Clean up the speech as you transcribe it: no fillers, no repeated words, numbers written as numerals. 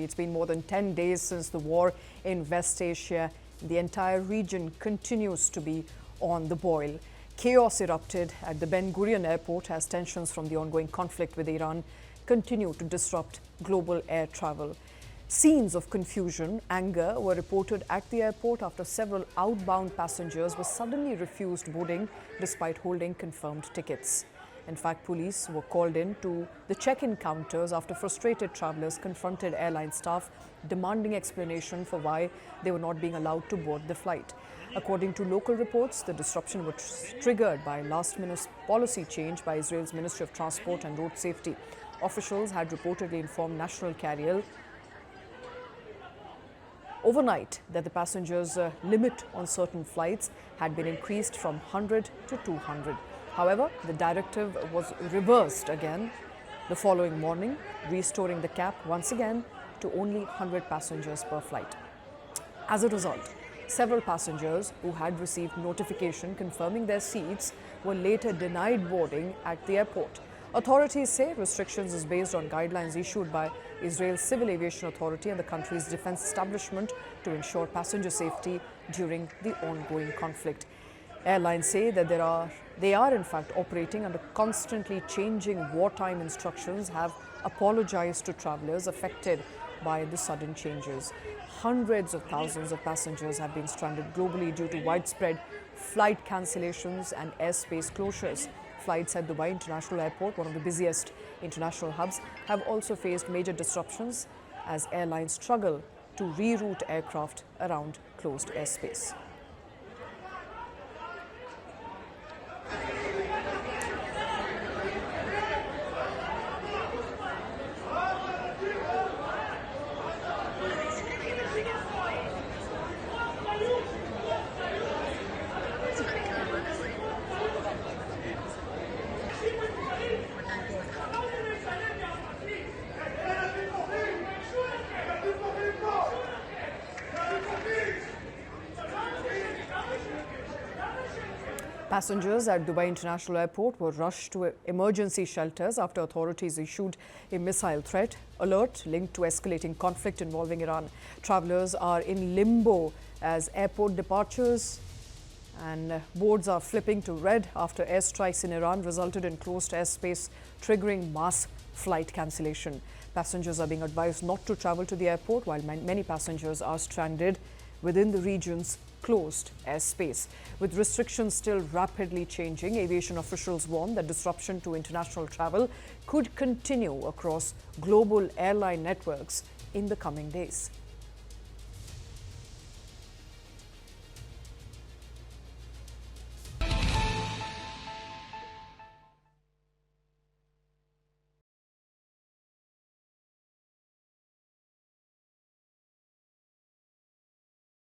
It's been more than 10 days since the war in West Asia. The entire region continues to be on the boil. Chaos erupted at the Ben Gurion Airport as tensions from the ongoing conflict with Iran continue to disrupt global air travel. Scenes of confusion, anger were reported at the airport after several outbound passengers were suddenly refused boarding despite holding confirmed tickets. In fact, police were called in to the check-in counters after frustrated travelers confronted airline staff demanding explanation for why they were not being allowed to board the flight. According to local reports, the disruption was triggered by last-minute policy change by Israel's Ministry of Transport and Road Safety. Officials had reportedly informed national carrier overnight that the passengers' limit on certain flights had been increased from 100 to 200. However, the directive was reversed again the following morning, restoring the cap once again to only 100 passengers per flight. As a result, several passengers who had received notification confirming their seats were later denied boarding at the airport. Authorities say restrictions is based on guidelines issued by Israel's Civil Aviation Authority and the country's defense establishment to ensure passenger safety during the ongoing conflict. Airlines say that they are in fact operating under constantly changing wartime instructions, have apologized to travelers affected by the sudden changes. Hundreds of thousands of passengers have been stranded globally due to widespread flight cancellations and airspace closures. Flights at Dubai International Airport, one of the busiest international hubs, have also faced major disruptions as airlines struggle to reroute aircraft around closed airspace. Passengers at Dubai International Airport were rushed to emergency shelters after authorities issued a missile threat alert linked to escalating conflict involving Iran. Travelers are in limbo as airport departures and boards are flipping to red after airstrikes in Iran resulted in closed airspace, triggering mass flight cancellation. Passengers are being advised not to travel to the airport, while many passengers are stranded within the region's closed airspace. With restrictions still rapidly changing, aviation officials warn that disruption to international travel could continue across global airline networks in the coming days.